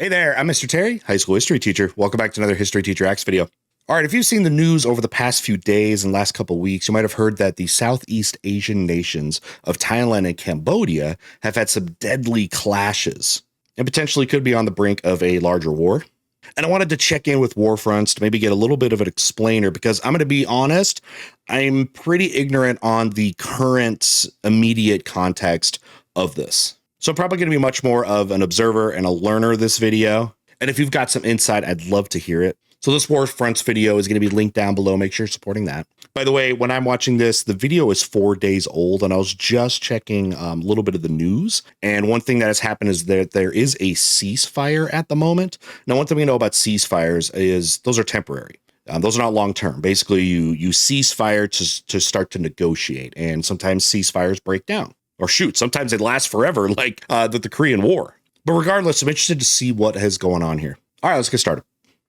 Hey there, I'm Mr. Terry, high school history teacher. Welcome back to another History Teacher Acts video. All right, if you've seen the news over the past few days and last couple of weeks, you might have heard that the Southeast Asian nations of Thailand and Cambodia have had some deadly clashes and potentially could be on the brink of a larger war. And I wanted to check in with Warfronts to maybe get a little bit of an explainer because I'm going to be honest, I'm pretty ignorant on the current immediate context of this. So I'm probably going to be much more of an observer and a learner this video. And if you've got some insight, I'd love to hear it. So this Warfronts video is going to be linked down below. Make sure you're supporting that. By the way, when I'm watching this, the video is 4 days old, and I was just checking a little bit of the news. And one thing that has happened is that there is a ceasefire at the moment. Now, one thing we know about ceasefires is those are temporary. Those are not long-term. Basically, you cease fire to start to negotiate, and sometimes ceasefires break down. Or shoot, sometimes they last forever, like the Korean War. But regardless, I'm interested to see what is going on here. All right, let's get started.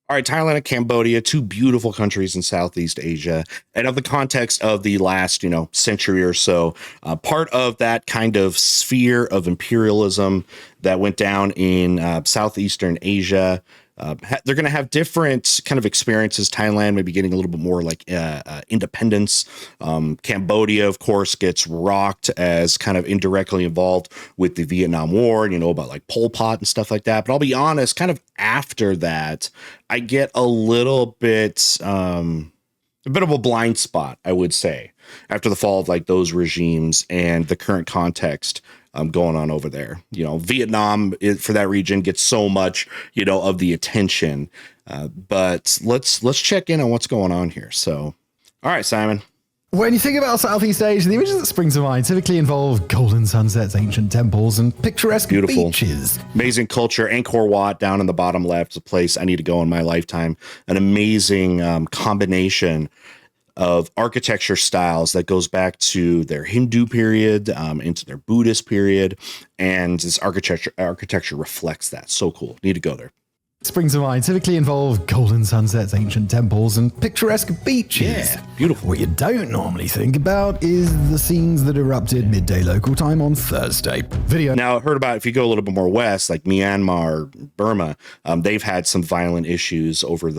All right, Thailand and Cambodia, two beautiful countries in Southeast Asia. And of the context of the last, century or so, part of that kind of sphere of imperialism that went down in Southeastern Asia, they're going to have different kind of experiences. Thailand maybe getting a little bit more like independence. Cambodia, of course, gets rocked as kind of indirectly involved with the Vietnam War, about like Pol Pot and stuff like that. But I'll be honest, kind of after that, I get a little bit, a bit of a blind spot, I would say, after the fall of like those regimes and the current context going on over there. Vietnam for that region gets so much, of the attention. But let's check in on what's going on here. So, all right, Simon. When you think about Southeast Asia, the images that spring to mind typically involve golden sunsets, ancient temples, and picturesque beaches. Amazing culture. Angkor Wat down in the bottom left is a place I need to go in my lifetime. An amazing combination of architecture styles that goes back to their Hindu period, into their Buddhist period, and this architecture reflects that. So cool. Need to go there. Springs to mind typically involve golden sunsets, ancient temples, and picturesque beaches. Yeah, beautiful. What you don't normally think about is the scenes that erupted midday local time on Thursday. Now, I heard about, if you go a little bit more west, like Myanmar, Burma, they've had some violent issues over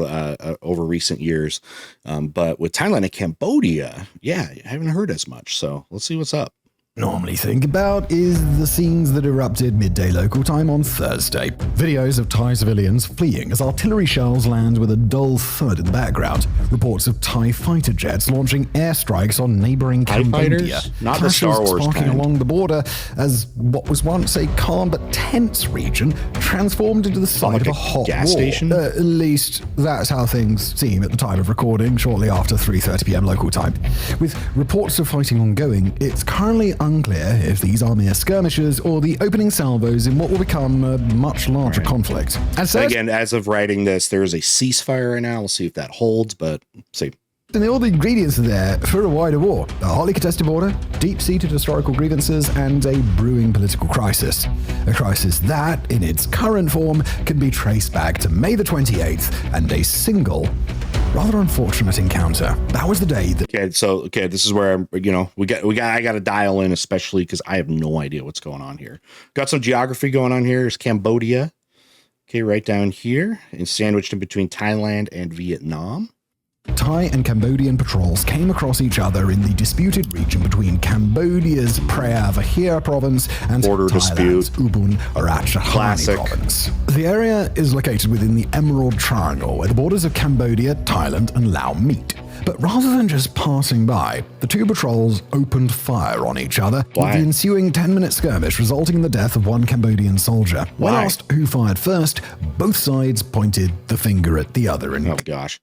recent years. But with Thailand and Cambodia, I haven't heard as much. So let's see what's up. Normally think about is the scenes that erupted midday local time on Thursday. Videos of Thai civilians fleeing as artillery shells land with a dull thud in the background. Reports of Thai fighter jets launching airstrikes on neighboring Cambodia. Not the Star Wars sparking kind. Along the border as what was once a calm but tense region transformed into the site of a hot gas war. station? At least that's how things seem at the time of recording, shortly after 3:30 p.m. local time. With reports of fighting ongoing, it's currently unclear if these are mere skirmishes or the opening salvos in what will become a much larger conflict. And again, as of writing this, there is a ceasefire right now. We'll see if that holds, but see. And all the ingredients are there for a wider war. A hotly contested border, deep-seated historical grievances, and a brewing political crisis. A crisis that, in its current form, can be traced back to May the 28th and a single, rather unfortunate encounter. That was the day that... Okay, this is where, I got to dial in, especially because I have no idea what's going on here. Got some geography going on here. Here's Cambodia. Okay, right down here, and sandwiched in between Thailand and Vietnam. Thai and Cambodian patrols came across each other in the disputed region between Cambodia's Preah Vihear province and Border Thailand's dispute. Ubon Ratchathani province. The area is located within the Emerald Triangle, where the borders of Cambodia, Thailand, and Laos meet. But rather than just passing by, the two patrols opened fire on each other, with the ensuing 10-minute skirmish resulting in the death of one Cambodian soldier. When asked who fired first, both sides pointed the finger at the other. Oh, gosh.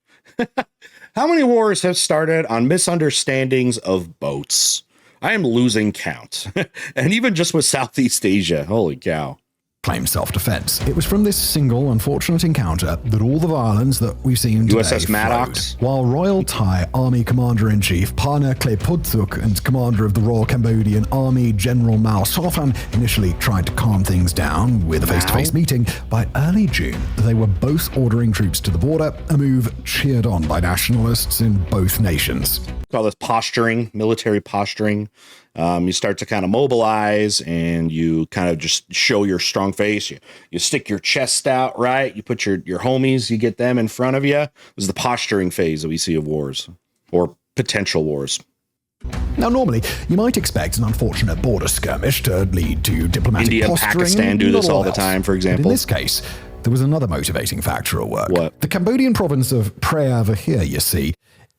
How many wars have started on misunderstandings of boats? I am losing count. And even just with Southeast Asia, holy cow. Claimed self-defense. It was from this single unfortunate encounter that all the violence that we've seen today USS Maddox. flowed. While Royal Thai Army Commander-in-Chief Pana Kleputthuk and Commander of the Royal Cambodian Army General Mao Sophan initially tried to calm things down with a face-to-face meeting, by early June they were both ordering troops to the border, a move cheered on by nationalists in both nations. Call this posturing, military posturing. You start to kind of mobilize, and you kind of just show your strong face. You stick your chest out, right? You put your homies, you get them in front of you. It was the posturing phase that we see of wars or potential wars. Now, normally, you might expect an unfortunate border skirmish to lead to diplomatic India and posturing. Pakistan do this all the time, for example. But in this case, there was another motivating factor at work. What? The Cambodian province of Preah Vihear, you see,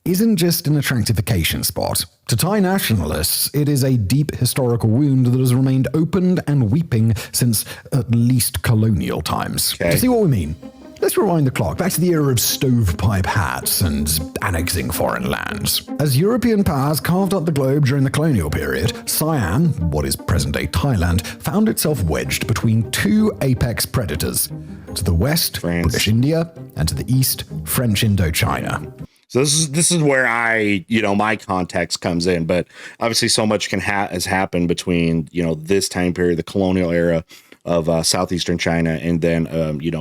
isn't just an attractive vacation spot. To Thai nationalists, it is a deep historical wound that has remained open and weeping since at least colonial times. Okay. To see what we mean, let's rewind the clock back to the era of stovepipe hats and annexing foreign lands. As European powers carved up the globe during the colonial period, Siam, what is present-day Thailand, found itself wedged between two apex predators. To the west, France. British India, and to the east, French Indochina. So this is where my context comes in, but obviously so much has happened between, this time period, the colonial era of southeastern China, and then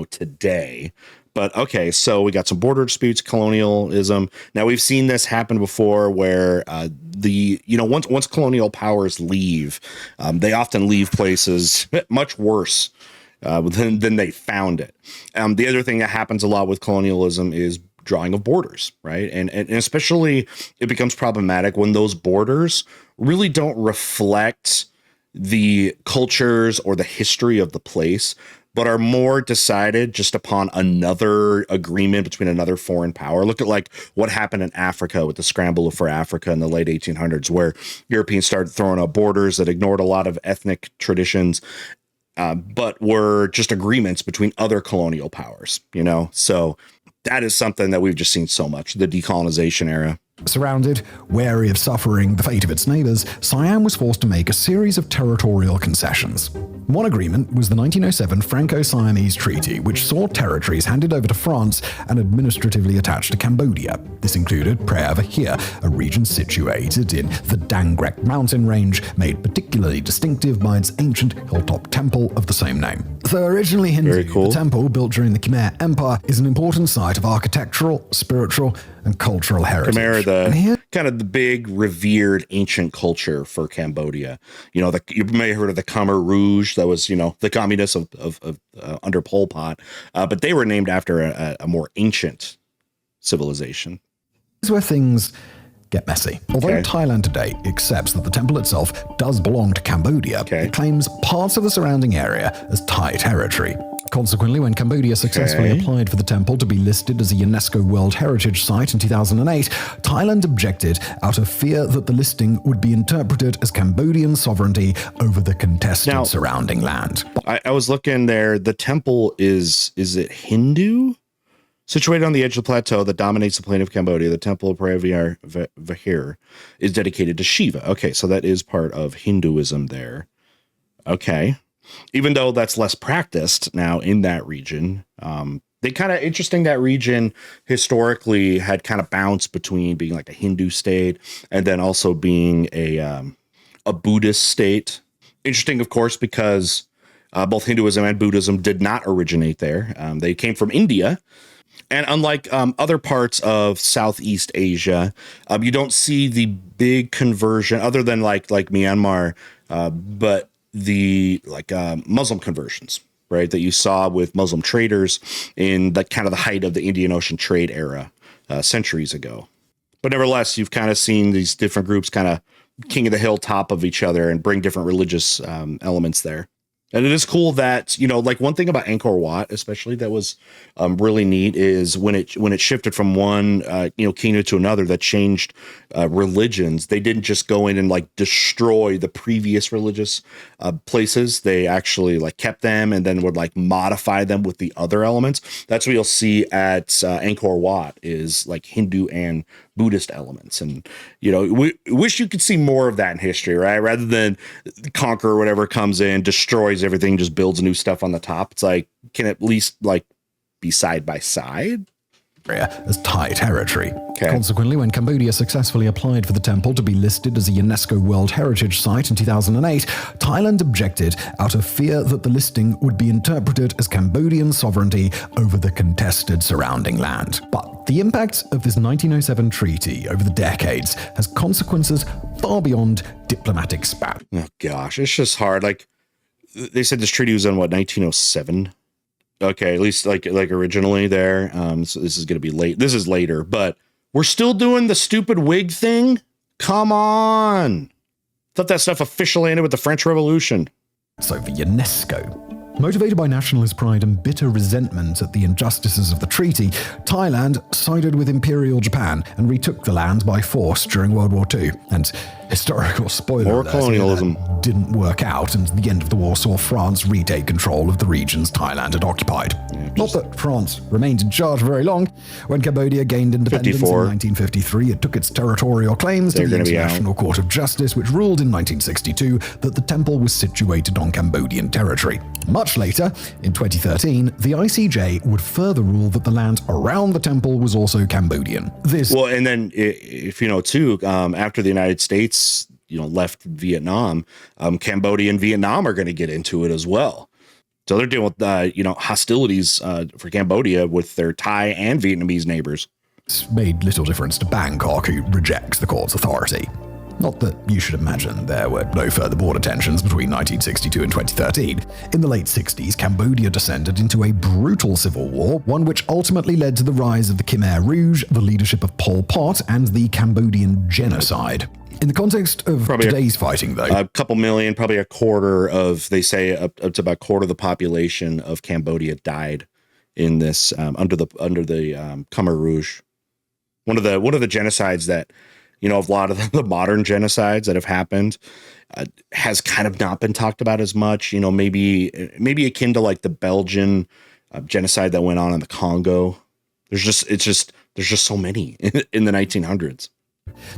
today. But okay, so we got some border disputes, colonialism. Now we've seen this happen before, where once colonial powers leave, they often leave places much worse than they found it. The other thing that happens a lot with colonialism is drawing of borders, right? And especially it becomes problematic when those borders really don't reflect the cultures or the history of the place, but are more decided just upon another agreement between another foreign power. Look at like what happened in Africa with the scramble for Africa in the late 1800s, where Europeans started throwing up borders that ignored a lot of ethnic traditions, but were just agreements between other colonial powers, So that is something that we've just seen so much, the decolonization era. Surrounded, wary of suffering the fate of its neighbors, Siam was forced to make a series of territorial concessions. One agreement was the 1907 Franco-Siamese Treaty, which saw territories handed over to France and administratively attached to Cambodia. This included Preah Vihear, a region situated in the Dangrek mountain range, made particularly distinctive by its ancient hilltop temple of the same name. Though originally Hindu, the temple, built during the Khmer Empire, is an important site of architectural, spiritual, and cultural heritage. Khmer, kind of the big revered ancient culture for Cambodia. You may have heard of the Khmer Rouge. That was, the communists of under Pol Pot, but they were named after a more ancient civilization. This is where things get messy. Although Thailand today accepts that the temple itself does belong to Cambodia, it claims parts of the surrounding area as Thai territory. Consequently, when Cambodia successfully applied for the temple to be listed as a UNESCO World Heritage Site in 2008, Thailand objected out of fear that the listing would be interpreted as Cambodian sovereignty over the contested surrounding land. I was looking there. The temple is it Hindu? Situated on the edge of the plateau that dominates the plain of Cambodia, the temple of Preah Vihear is dedicated to Shiva. Okay, so that is part of Hinduism there. Okay. Even though that's less practiced now in that region, they kind of interesting that region historically had kind of bounced between being like a Hindu state and then also being a Buddhist state. Interesting, of course, because both Hinduism and Buddhism did not originate there. They came from India. And unlike other parts of Southeast Asia, you don't see the big conversion other than like Myanmar, but the Muslim conversions, right, that you saw with Muslim traders in the kind of the height of the Indian Ocean trade era centuries ago. But nevertheless, you've kind of seen these different groups kind of king of the hill top of each other and bring different religious elements there. And it is cool that, one thing about Angkor Wat, especially that was really neat, is when it shifted from one, kingdom to another that changed religions. They didn't just go in and destroy the previous religious places. They actually kept them and then would modify them with the other elements. That's what you'll see at Angkor Wat is Hindu and Buddhist elements. And, we wish you could see more of that in history, right? Rather than conquer whatever comes in, destroys everything, just builds new stuff on the top. It's can at least be side by side. as Thai territory. Okay. Consequently, when Cambodia successfully applied for the temple to be listed as a UNESCO World Heritage Site in 2008, Thailand objected out of fear that the listing would be interpreted as Cambodian sovereignty over the contested surrounding land. But the impact of this 1907 treaty over the decades has consequences far beyond diplomatic span. Oh gosh, it's just hard. Like they said, this treaty was in what, 1907? Okay, at least like originally there. So this is going to be late. This is later, but we're still doing the stupid wig thing. Come on. Thought that stuff officially ended with the French Revolution. So the UNESCO. Motivated by nationalist pride and bitter resentment at the injustices of the treaty, Thailand sided with Imperial Japan and retook the land by force during World War II. And historical spoiler More alert, colonialism. that didn't work out, and the end of the war saw France retake control of the regions Thailand had occupied. Not that France remained in charge very long. When Cambodia gained independence 54. in 1953, it took its territorial claims to the International Court of Justice, which ruled in 1962 that the temple was situated on Cambodian territory. Much later, in 2013, the ICJ would further rule that the land around the temple was also Cambodian. Well, and then if you know too, after the United States, left Vietnam, Cambodia and Vietnam are going to get into it as well. So they're dealing with hostilities for Cambodia with their Thai and Vietnamese neighbors. It's made little difference to Bangkok, who rejects the court's authority. Not that you should imagine there were no further border tensions between 1962 and 2013. In the late 60s, Cambodia descended into a brutal civil war, one which ultimately led to the rise of the Khmer Rouge, the leadership of Pol Pot, and the Cambodian genocide. In the context of today's fighting, though, a couple million, probably a quarter of, they say up to about a quarter of the population of Cambodia died in this under the Khmer Rouge. One of the genocides that, a lot of the modern genocides that have happened has kind of not been talked about as much. Maybe akin to like the Belgian genocide that went on in the Congo. There's just so many in the 1900s.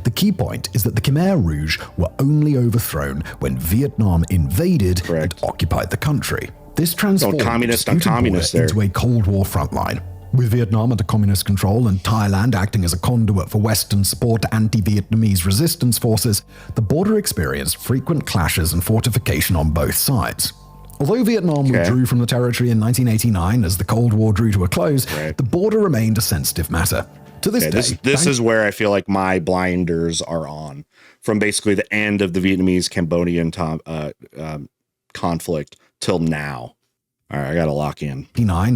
The key point is that the Khmer Rouge were only overthrown when Vietnam invaded and occupied the country. This transformed into a Cold War frontline. With Vietnam under communist control and Thailand acting as a conduit for Western support to anti-Vietnamese resistance forces, the border experienced frequent clashes and fortification on both sides. Although Vietnam withdrew from the territory in 1989 as the Cold War drew to a close, the border remained a sensitive matter. To this day, this is where I feel like my blinders are on, from basically the end of the Vietnamese-Cambodian conflict till now. All right, I got to lock in.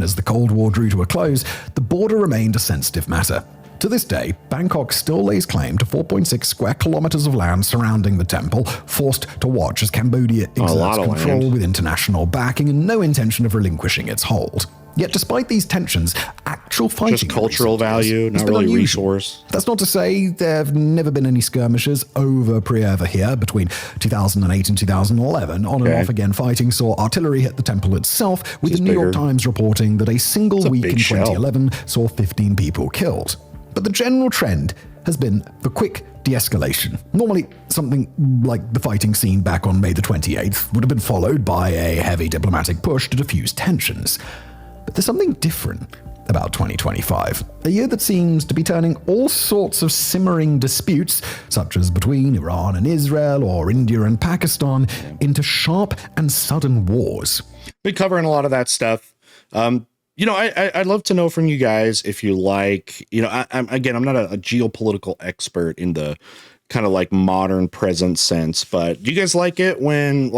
As the Cold War drew to a close, the border remained a sensitive matter. To this day, Bangkok still lays claim to 4.6 square kilometers of land surrounding the temple, forced to watch as Cambodia exerts control with international backing and no intention of relinquishing its hold. Yet despite these tensions, actual fighting... Just cultural value, not really resource. That's not to say there have never been any skirmishes over Priever here between 2008 and 2011. On and off again fighting saw artillery hit the temple itself, with the New York Times reporting that a single week in 2011 saw 15 people killed. But the general trend has been the quick de-escalation. Normally, something like the fighting scene back on May the 28th would have been followed by a heavy diplomatic push to diffuse tensions. But there's something different about 2025, a year that seems to be turning all sorts of simmering disputes, such as between Iran and Israel or India and Pakistan, into sharp and sudden wars. Been covering a lot of that stuff. I'd love to know from you guys if you like, I'm not a geopolitical expert in the kind of like modern present sense, but do you guys like it when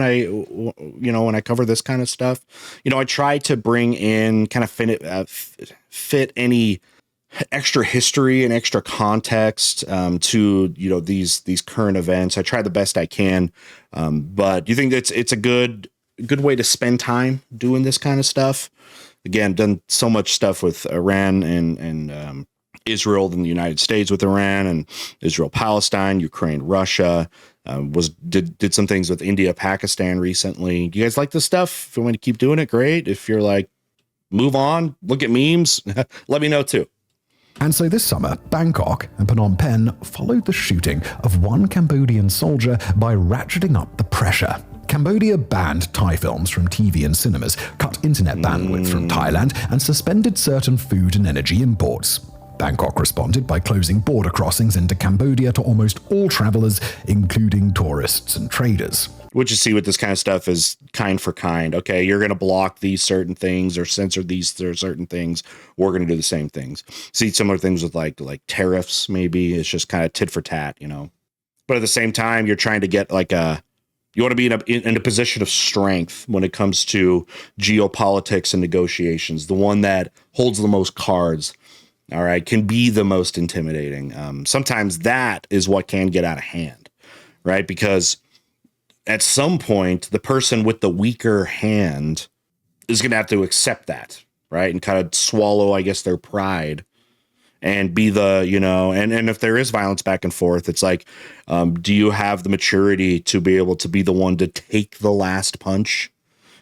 I cover this kind of stuff? I try to bring in kind of fit any extra history and extra context to these current events. I try the best I can, but do you think it's a good way to spend time doing this kind of stuff? Again, done so much stuff with Iran and Israel than the United States with Iran, and Israel, Palestine, Ukraine, Russia. Did some things with India, Pakistan recently. Do you guys like this stuff? If you want to keep doing it, great. If you're like, move on, look at memes, let me know too. And so this summer, Bangkok and Phnom Penh followed the shooting of one Cambodian soldier by ratcheting up the pressure. Cambodia banned Thai films from TV and cinemas, cut internet bandwidth from Thailand, and suspended certain food and energy imports. Bangkok responded by closing border crossings into Cambodia to almost all travelers, including tourists and traders. What you see with this kind of stuff is kind for kind. Okay, you're going to block these certain things or censor these certain things. We're going to do the same things. See similar things with like tariffs. Maybe it's just kind of tit for tat, you know. But at the same time, you're trying to get you want to be in a position of strength when it comes to geopolitics and negotiations. The one that holds the most cards, all right, can be the most intimidating. Sometimes that is what can get out of hand, right? Because at some point, the person with the weaker hand is going to have to accept that, right? And kind of swallow, I guess, their pride and be the, you know, and if there is violence back and forth, it's like, do you have the maturity to be able to be the one to take the last punch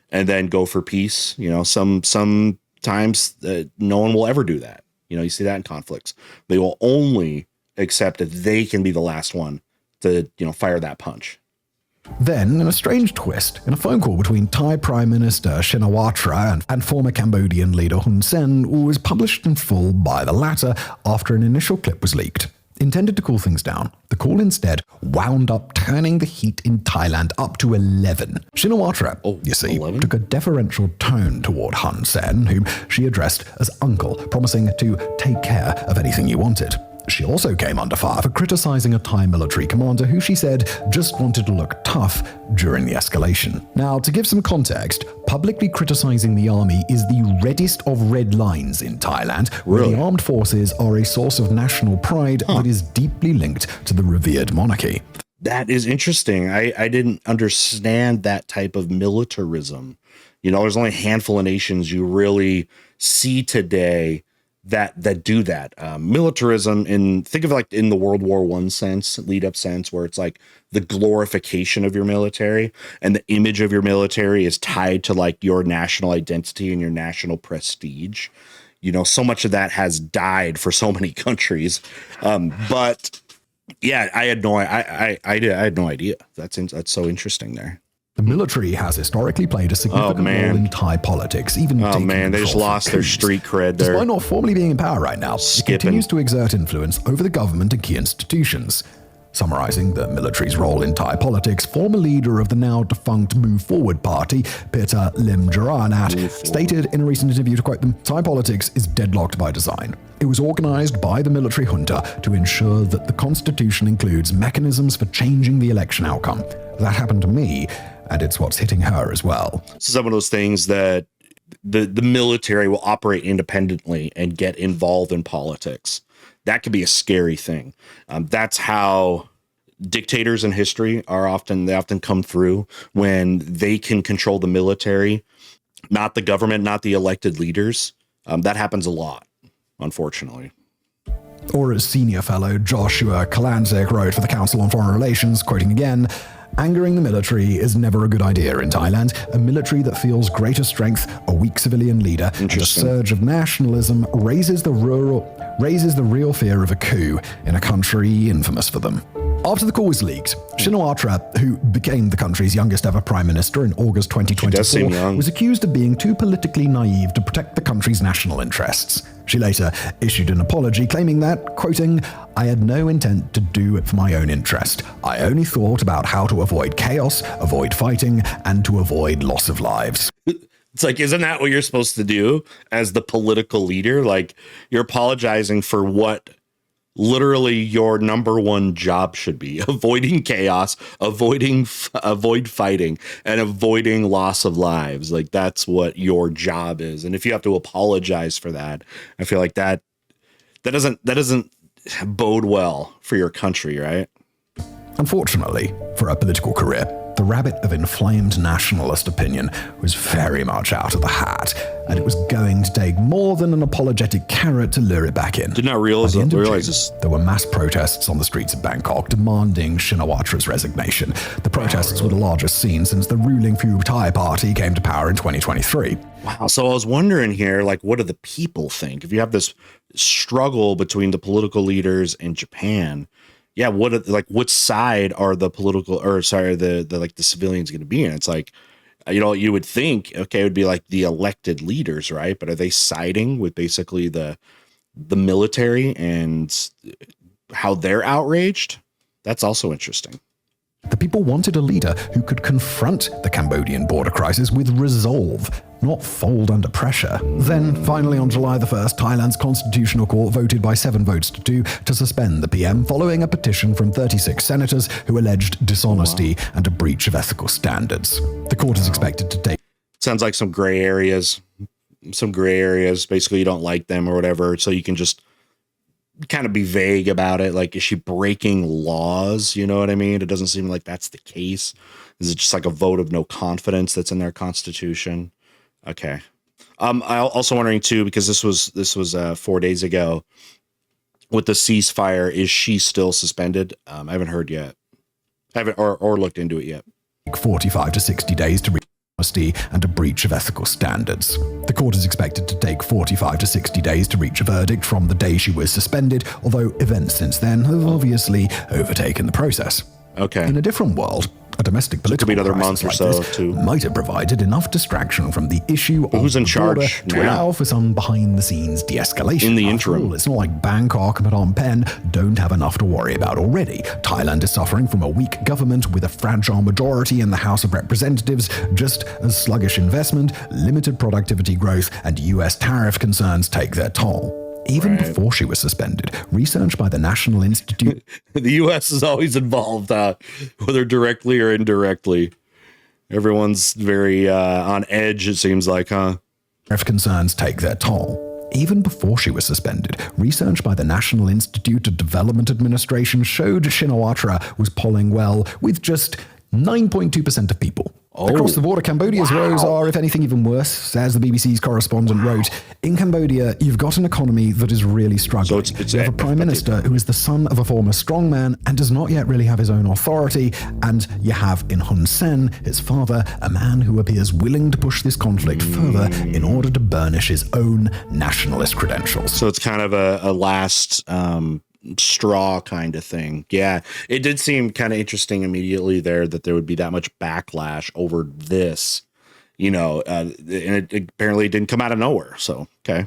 and then go for peace? You know, sometimes no one will ever do that. You know, you see that in conflicts. They will only accept that they can be the last one to, you know, fire that punch. Then, in a strange twist, in a phone call between Thai Prime Minister Shinawatra and former Cambodian leader Hun Sen, was published in full by the latter after an initial clip was leaked. Intended to cool things down, the call instead wound up turning the heat in Thailand up to 11. Shinawatra, you see, 11? Took a deferential tone toward Hun Sen, whom she addressed as uncle, promising to take care of anything you wanted. She also came under fire for criticizing a Thai military commander who she said just wanted to look tough during the escalation. Now, to give some context, publicly criticizing the army is the reddest of red lines in Thailand, where the armed forces are a source of national pride that is deeply linked to the revered monarchy. That is interesting. I didn't understand that type of militarism. You know, there's only a handful of nations you really see today that do that. Militarism, think of it like in the World War I sense, lead up sense, where it's like the glorification of your military and the image of your military is tied to like your national identity and your national prestige. You know, so much of that has died for so many countries. But yeah, I had no idea. That's so interesting there. The military has historically played a significant role in Thai politics, even they just lost their street cred there. Despite not formally being in power right now, it continues to exert influence over the government and key institutions. Summarizing the military's role in Thai politics, former leader of the now defunct Move Forward party, Pita Limjaroenrat, stated in a recent interview, to quote them, "Thai politics is deadlocked by design. It was organized by the military junta to ensure that the constitution includes mechanisms for changing the election outcome. That happened to me, and it's what's hitting her as well." This is some of those things that the military will operate independently and get involved in politics. That could be a scary thing. That's how dictators in history often come through, when they can control the military, not the government, not the elected leaders. That happens a lot, unfortunately. Or as senior fellow Joshua Kalanzik wrote for the Council on Foreign Relations, quoting again, "Angering the military is never a good idea in Thailand. A military that feels greater strength, a weak civilian leader, and a surge of nationalism raises the real fear of a coup in a country infamous for them." After the call was leaked, Shinawatra, who became the country's youngest ever prime minister in August 2024, was accused of being too politically naive to protect the country's national interests. She later issued an apology, claiming that, quoting, "I had no intent to do it for my own interest. I only thought about how to avoid chaos, avoid fighting, and to avoid loss of lives." It's like, isn't that what you're supposed to do as the political leader? Like, you're apologizing for what literally your number one job should be: avoiding chaos, avoid fighting, and avoiding loss of lives. Like, that's what your job is. And if you have to apologize for that, I feel like that doesn't bode well for your country, right? Unfortunately, for her political career, the rabbit of inflamed nationalist opinion was very much out of the hat, and it was going to take more than an apologetic carrot to lure it back in. Did not realize this. There were mass protests on the streets of Bangkok demanding Shinawatra's resignation. The protests were the largest seen since the ruling Pheu Thai party came to power in 2023. Wow. So I was wondering here, like, what do the people think? If you have this struggle between the political leaders in Japan, yeah, what side are the political, or sorry, the like the civilians going to be in? It's like, you would think, okay, it would be like the elected leaders, right? But are they siding with basically the military and how they're outraged? That's also interesting. The people wanted a leader who could confront the Cambodian border crisis with resolve, not fold under pressure. Then, finally, on July the 1st, Thailand's constitutional court voted by 7 votes to 2 to suspend the PM following a petition from 36 senators who alleged dishonesty and a breach of ethical standards. The court is expected to take... Sounds like some gray areas. Basically, you don't like them or whatever, so you can just kind of be vague about it. Like, is she breaking laws? You know what I mean? It doesn't seem like that's the case. Is it just like a vote of no confidence that's in their constitution? Okay. I also wondering too, because this was 4 days ago with the ceasefire, is she still suspended? I haven't heard yet. I haven't or looked into it yet. 45 to 60 days to reach honesty and a breach of ethical standards. The court is expected to take 45 to 60 days to reach a verdict from the day she was suspended, although events since then have obviously overtaken the process. Okay. In a different world, a domestic political another month or so too might have provided enough distraction from the issue of who's in charge to allow for some behind-the-scenes de-escalation. In the interim, it's not like Bangkok and Phnom Penh don't have enough to worry about already. Thailand is suffering from a weak government with a fragile majority in the House of Representatives, just as sluggish investment, limited productivity growth, and US tariff concerns take their toll. Even before she was suspended, research by the National Institute... The U.S. is always involved, whether directly or indirectly. Everyone's very on edge, it seems like, huh? If concerns take their toll. Even before she was suspended, research by the National Institute of Development Administration showed Shinawatra was polling well with just 9.2% of people. Across the border, Cambodia's woes are, if anything, even worse, as the BBC's correspondent wrote. In Cambodia, you've got an economy that is really struggling. So you have a prime minister who is the son of a former strongman and does not yet really have his own authority, and you have in Hun Sen, his father, a man who appears willing to push this conflict further in order to burnish his own nationalist credentials. So it's kind of a last straw kind of thing. Yeah, it did seem kind of interesting immediately there that there would be that much backlash over this, and it apparently didn't come out of nowhere. So, okay.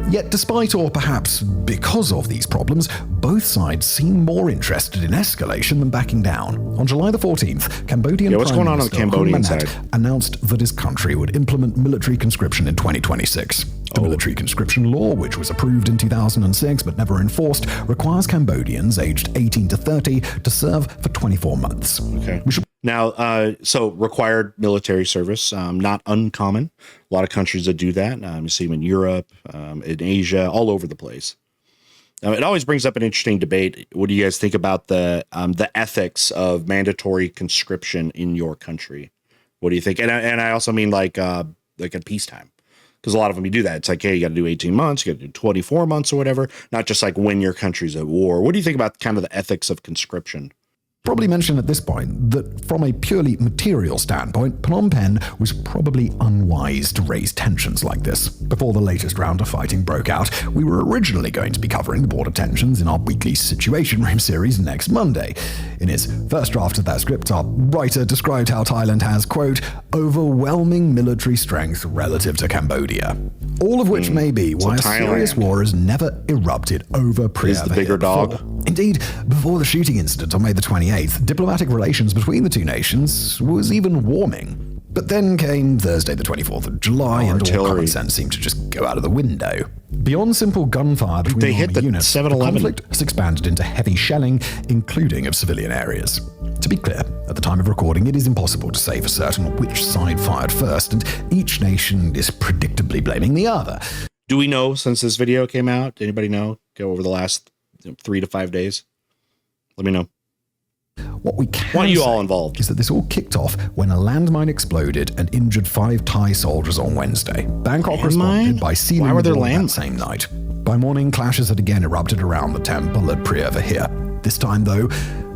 Yet despite or perhaps because of these problems, both sides seem more interested in escalation than backing down. On July the 14th, Cambodian what's Prime going on Minister the Cambodian Hun Manet side? announced that his country would implement military conscription in 2026. The military conscription law, which was approved in 2006 but never enforced, requires Cambodians aged 18 to 30 to serve for 24 months. Okay. Now, so required military service, not uncommon. A lot of countries that do that. You see them in Europe, in Asia, all over the place. It always brings up an interesting debate. What do you guys think about the ethics of mandatory conscription in your country? What do you think? And I also mean like at peacetime, because a lot of them you do that. It's like, hey, you got to do 18 months, you got to do 24 months or whatever. Not just like when your country's at war. What do you think about kind of the ethics of conscription? Probably mention at this point that from a purely material standpoint, Phnom Penh was probably unwise to raise tensions like this. Before the latest round of fighting broke out, we were originally going to be covering the border tensions in our weekly Situation Room series next Monday. In his first draft of that script, our writer described how Thailand has, quote, overwhelming military strength relative to Cambodia. All of which may be why a serious war has never erupted over Phnom Penh. Is the bigger dog? Indeed, before the shooting incident on May the 28th, diplomatic relations between the two nations was even warming. But then came Thursday the 24th of July, and all common sense seemed to just go out of the window. Beyond simple gunfire between army units, the conflict has expanded into heavy shelling, including of civilian areas. To be clear, at the time of recording, it is impossible to say for certain which side fired first, and each nation is predictably blaming the other. Do we know since this video came out? Anybody know? Go over the last 3 to 5 days. Let me know. What we can want you all involved is that this all kicked off when a landmine exploded and injured 5 Thai soldiers on Wednesday. Bangkok responded by sealing the door that same night. By morning, clashes had again erupted around the temple at Priya Vihir. This time, though,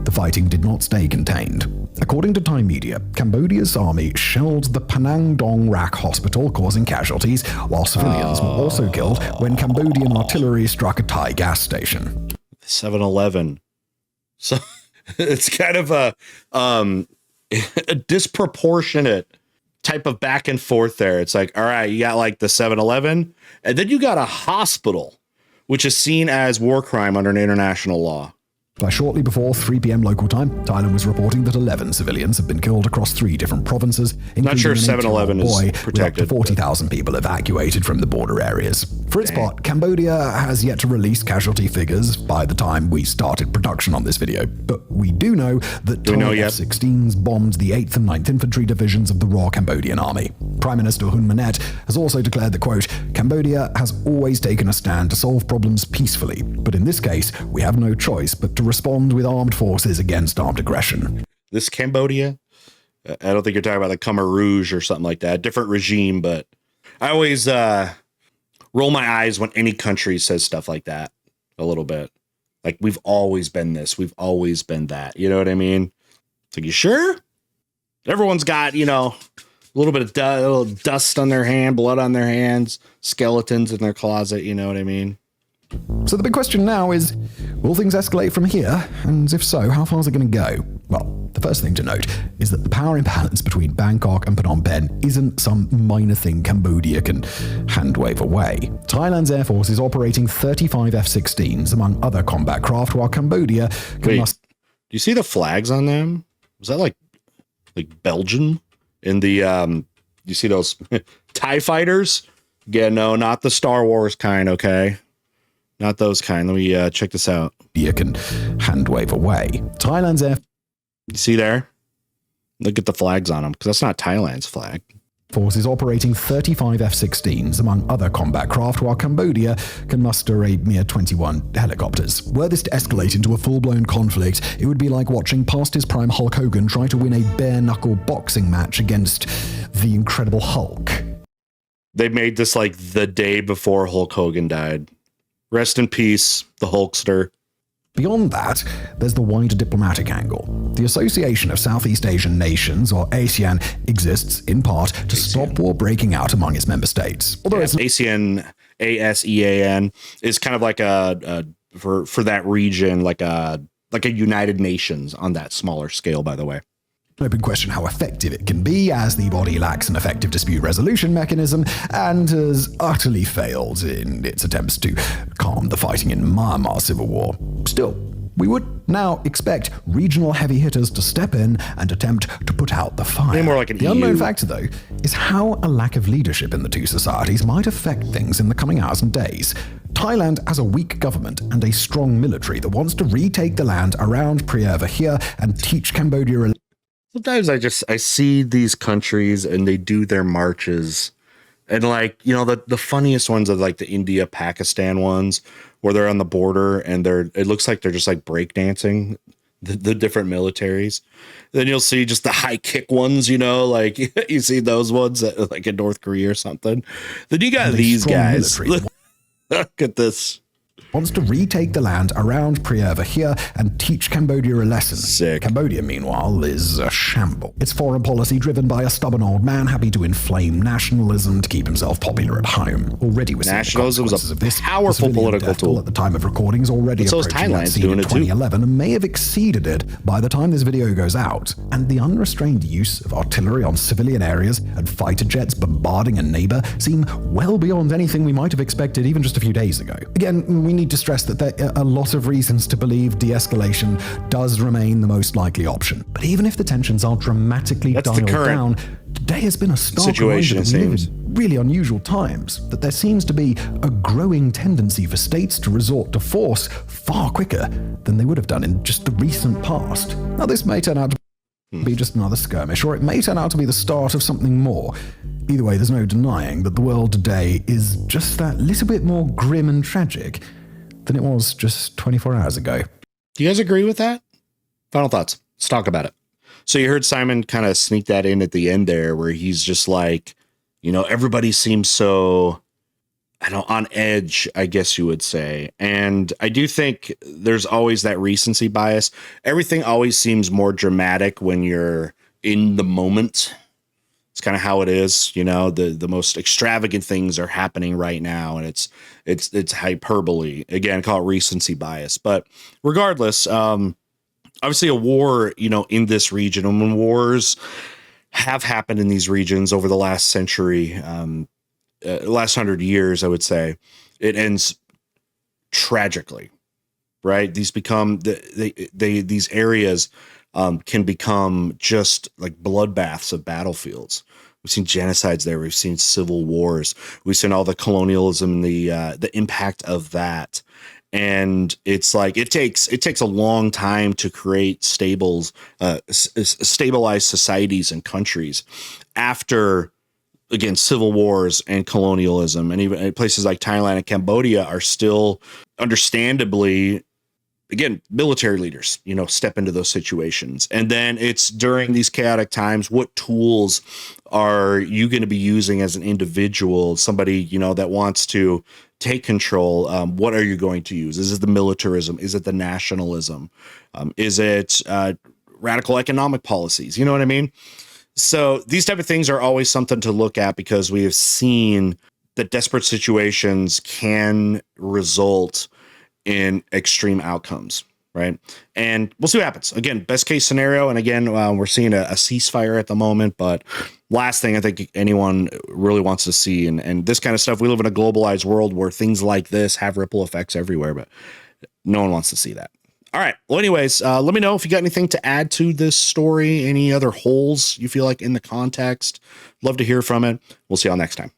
the fighting did not stay contained. According to Thai media, Cambodia's army shelled the Penang Dong Rak hospital, causing casualties, while civilians were also killed when Cambodian artillery struck a Thai gas station. 7-Eleven. So it's kind of a disproportionate type of back and forth there. It's like, all right, you got like the 7-Eleven, and then you got a hospital, which is seen as war crime under an international law. By shortly before 3 p.m. local time, Thailand was reporting that 11 civilians have been killed across 3 different provinces. Not sure 7-Eleven is protected. With up to 40,000 people evacuated from the border areas. For its part, Cambodia has yet to release casualty figures by the time we started production on this video. But we do know that Thai F-16s bombed the 8th and 9th Infantry Divisions of the Royal Cambodian Army. Prime Minister Hun Manet has also declared that, quote, Cambodia has always taken a stand to solve problems peacefully, but in this case, we have no choice but to respond with armed forces against armed aggression. This Cambodia, I don't think you're talking about the Khmer Rouge or something like that. Different regime, but I always roll my eyes when any country says stuff like that a little bit. Like, we've always been this. We've always been that. You know what I mean? It's like, you sure? Everyone's got, you know, a little bit of little dust on their hand, blood on their hands, skeletons in their closet. You know what I mean? So the big question now is, will things escalate from here? And if so, how far is it going to go? Well, the first thing to note is that the power imbalance between Bangkok and Phnom Penh isn't some minor thing Cambodia can hand-wave away. Thailand's Air Force is operating 35 F-16s, among other combat craft, while Cambodia can do you see the flags on them? Was that like Belgium? In the, you see those TIE fighters? Yeah, no, not the Star Wars kind, okay? Not those kind. Let me check this out. You can hand-wave away. Thailand's Air You see there? Look at the flags on them, because that's not Thailand's flag. Force is operating 35 F-16s, among other combat craft, while Cambodia can muster a mere 21 helicopters. Were this to escalate into a full-blown conflict, it would be like watching past his prime Hulk Hogan try to win a bare-knuckle boxing match against the Incredible Hulk. They made this like the day before Hulk Hogan died. Rest in peace, the Hulkster. Beyond that, there's the wider diplomatic angle. The Association of Southeast Asian Nations, or ASEAN, exists in part to stop war breaking out among its member states. Although it's ASEAN, ASEAN, is kind of like a for that region, like a United Nations on that smaller scale, by the way. Open question how effective it can be, as the body lacks an effective dispute resolution mechanism and has utterly failed in its attempts to calm the fighting in Myanmar civil war. Still, we would now expect regional heavy hitters to step in and attempt to put out the fire. More like an the EU. Unknown factor, though, is how a lack of leadership in the two societies might affect things in the coming hours and days. Thailand has a weak government and a strong military that wants to retake the land around Preah Vihear and teach Cambodia. Sometimes I see these countries and they do their marches, and like, you know, the funniest ones are like the India, Pakistan ones where they're on the border and it looks like they're just like breakdancing the different militaries. Then you'll see just the high kick ones, you know, like you see those ones like in North Korea or something. Then you got these guys. Look at this. Wants to retake the land around Preah Vihear and teach Cambodia a lesson. Sick. Cambodia, meanwhile, is a shamble. Its foreign policy driven by a stubborn old man happy to inflame nationalism to keep himself popular at home. Already we're seeing nationalism is a of this. powerful political tool. At the time of recording is already approaching that scene in 2011 and may have exceeded it by the time this video goes out. And the unrestrained use of artillery on civilian areas and fighter jets bombarding a neighbor seem well beyond anything we might have expected even just a few days ago. Again, we need to stress that there are a lot of reasons to believe de-escalation does remain the most likely option. But even if the tensions are dramatically dialed down, today has been a stark reminder that we live in really unusual times, that there seems to be a growing tendency for states to resort to force far quicker than they would have done in just the recent past. Now, this may turn out to be just another skirmish, or it may turn out to be the start of something more. Either way, there's no denying that the world today is just that little bit more grim and tragic than it was just 24 hours ago. Do you guys agree with that? Final thoughts. Let's talk about it. So you heard Simon kind of sneak that in at the end there, where he's just like, you know, everybody seems so, I don't know, on edge, I guess you would say. And I do think there's always that recency bias. Everything always seems more dramatic when you're in the moment. It's kind of how it is, you know, the most extravagant things are happening right now, and it's hyperbole. Again, call it recency bias. But regardless, obviously a war, in this region, and when wars have happened in these regions over the last century, last 100 years, I would say, it ends tragically, right? These become these areas can become just like bloodbaths of battlefields. We've seen genocides there. We've seen civil wars. We've seen all the colonialism, the impact of that. And it's like it takes a long time to create stabilized societies and countries after, again, civil wars and colonialism. And even places like Thailand and Cambodia are still, understandably, again, military leaders, step into those situations. And then it's during these chaotic times, what tools are you going to be using as an individual, somebody, that wants to take control? What are you going to use? Is it the militarism? Is it the nationalism? Is it radical economic policies? You know what I mean? So these type of things are always something to look at, because we have seen that desperate situations can result in extreme outcomes, right? And we'll see what happens. Again, best case scenario, and again, we're seeing a ceasefire at the moment, but last thing I think anyone really wants to see, and this kind of stuff, we live in a globalized world where things like this have ripple effects everywhere, but no one wants to see that. All right. Well, anyways, let me know if you got anything to add to this story, any other holes you feel like in the context. Love to hear from it. We'll see y'all next time.